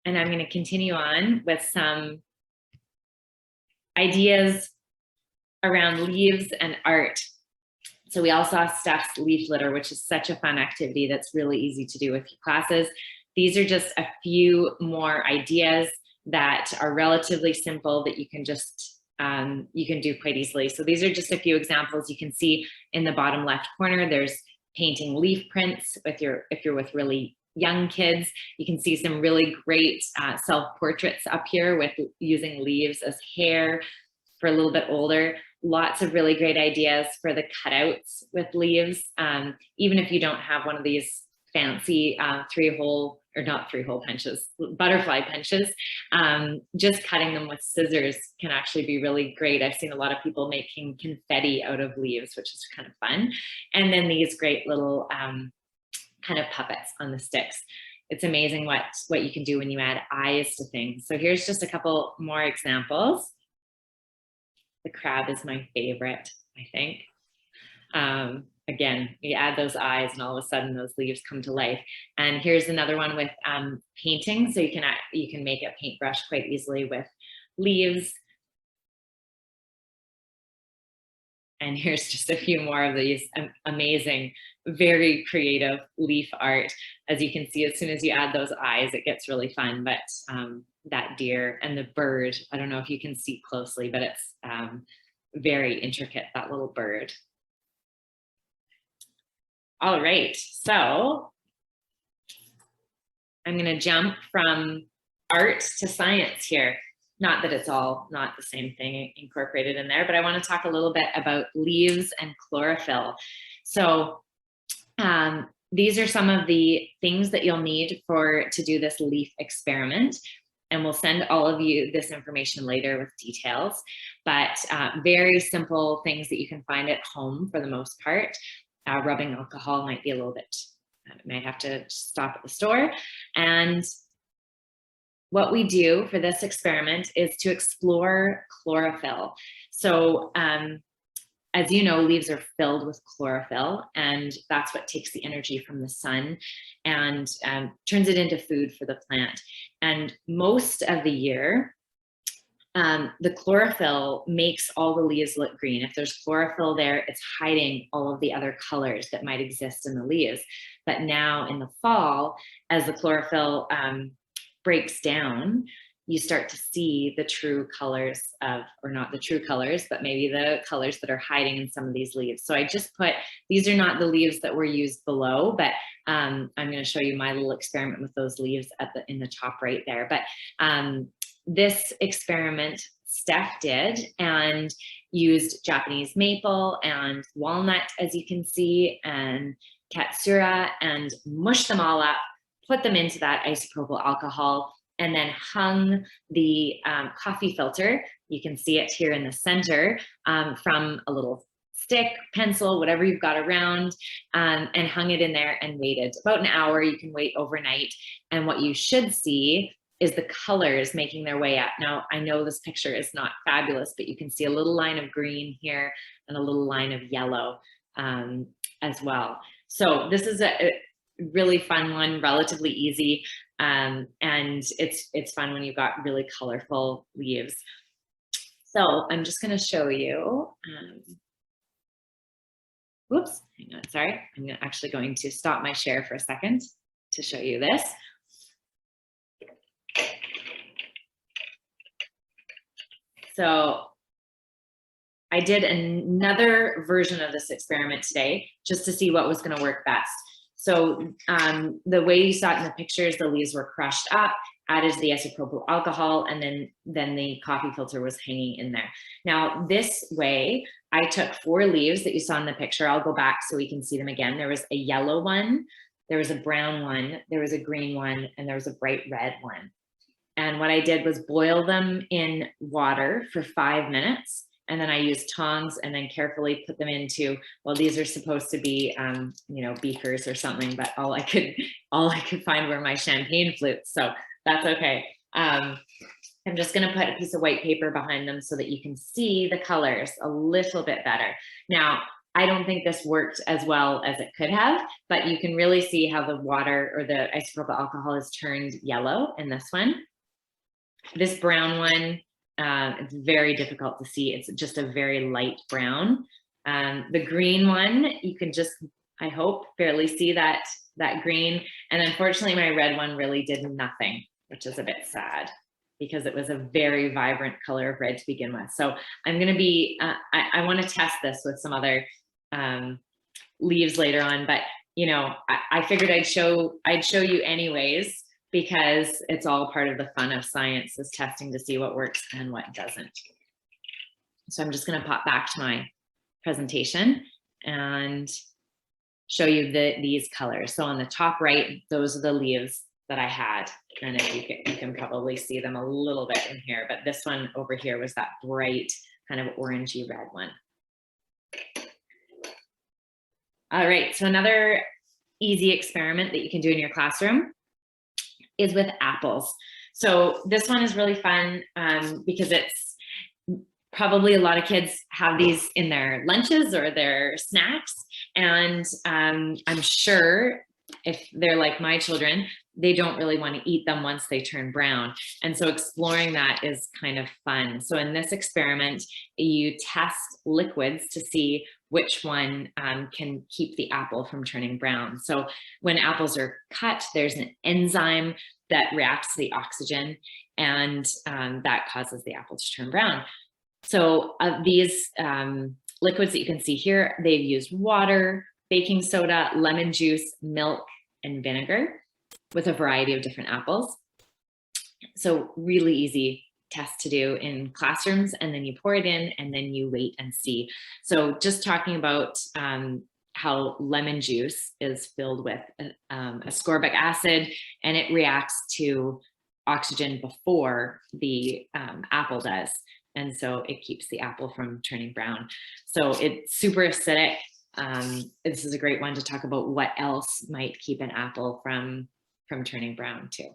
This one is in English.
And I'm going to continue on with some ideas around leaves and art. So we all saw Steph's leaf litter, which is such a fun activity that's really easy to do with your classes. These are just a few more ideas that are relatively simple that you can just you can do quite easily. So these are just a few examples. You can see in the bottom left corner, there's painting leaf prints if you're with really young kids. You can see some really great self-portraits up here with using leaves as hair. For a little bit older, lots of really great ideas for the cutouts with leaves. Even if you don't have one of these fancy not three-hole punches, butterfly punches, just cutting them with scissors can actually be really great. I've seen a lot of people making confetti out of leaves, which is kind of fun. And then these great little kind of puppets on the sticks. It's amazing what you can do when you add eyes to things. So here's just a couple more examples. The crab is my favorite, I think. Again, you add those eyes and all of a sudden those leaves come to life. And here's another one with painting. So you can make a paintbrush quite easily with leaves. And here's just a few more of these amazing, very creative leaf art. As you can see, as soon as you add those eyes, it gets really fun. But that deer and the bird, I don't know if you can see closely, but it's very intricate, that little bird. All right, so I'm gonna jump from art to science here. Not that it's all not the same thing incorporated in there, but I want to talk a little bit about leaves and chlorophyll. So these are some of the things that you'll need to do this leaf experiment. And we'll send all of you this information later with details, but very simple things that you can find at home for the most part. Rubbing alcohol might be a little bit, might have to stop at the store. And what we do for this experiment is to explore chlorophyll. So as you know, leaves are filled with chlorophyll, and that's what takes the energy from the sun and turns it into food for the plant. And most of the year, the chlorophyll makes all the leaves look green. If there's chlorophyll there, it's hiding all of the other colors that might exist in the leaves. But now in the fall, as the chlorophyll breaks down, you start to see the true colors of, or not the true colors, but maybe the colors that are hiding in some of these leaves. So I just put, these are not the leaves that were used below, but I'm going to show you my little experiment with those leaves in the top right there. But this experiment Steph did and used Japanese maple and walnut, as you can see, and katsura, and mushed them all up, put them into that isopropyl alcohol, and then hung the coffee filter, you can see it here in the center, from a little stick, pencil, whatever you've got around, and hung it in there and waited. About an hour, you can wait overnight. And what you should see is the colors making their way up. Now, I know this picture is not fabulous, but you can see a little line of green here and a little line of yellow as well. So this is a really fun one, relatively easy, and it's fun when you've got really colorful leaves. So I'm just going to show you. Whoops, hang on, sorry. I'm actually going to stop my share for a second to show you this. So I did another version of this experiment today just to see what was going to work best. So the way you saw it in the pictures, the leaves were crushed up, added to the isopropyl alcohol, and then the coffee filter was hanging in there. Now this way, I took 4 leaves that you saw in the picture. I'll go back so we can see them again. There was a yellow one, there was a brown one, there was a green one, and there was a bright red one. And what I did was boil them in water for 5 minutes. And then I used tongs and then carefully put them into, well, these are supposed to be, you know, beakers or something, but all I could find were my champagne flutes. So that's okay. I'm just going to put a piece of white paper behind them so that you can see the colors a little bit better. Now, I don't think this worked as well as it could have, but you can really see how the water or the isopropyl alcohol is turned yellow in this one. This brown one, it's very difficult to see. It's just a very light brown. The green one, you can just, I hope, barely see that green. And unfortunately, my red one really did nothing, which is a bit sad because it was a very vibrant color of red to begin with. So I'm going to be, I want to test this with some other leaves later on, but you know, I figured I'd show you anyways, because it's all part of the fun of science, is testing to see what works and what doesn't. So I'm just going to pop back to my presentation and show you these colors. So on the top right, those are the leaves that I had. And if you can probably see them a little bit in here, but this one over here was that bright kind of orangey red one. All right, so another easy experiment that you can do in your classroom is with apples. So this one is really fun because it's probably a lot of kids have these in their lunches or their snacks. And I'm sure if they're like my children, they don't really want to eat them once they turn brown. And so exploring that is kind of fun. So in this experiment, you test liquids to see which one can keep the apple from turning brown. So when apples are cut, there's an enzyme that reacts to the oxygen, and that causes the apple to turn brown. So these liquids that you can see here, they've used water, baking soda, lemon juice, milk, and vinegar with a variety of different apples. So really easy test to do in classrooms, and then you pour it in and then you wait and see. So just talking about how lemon juice is filled with ascorbic acid, and it reacts to oxygen before the apple does. And so it keeps the apple from turning brown. So it's super acidic. This is a great one to talk about what else might keep an apple from turning brown too.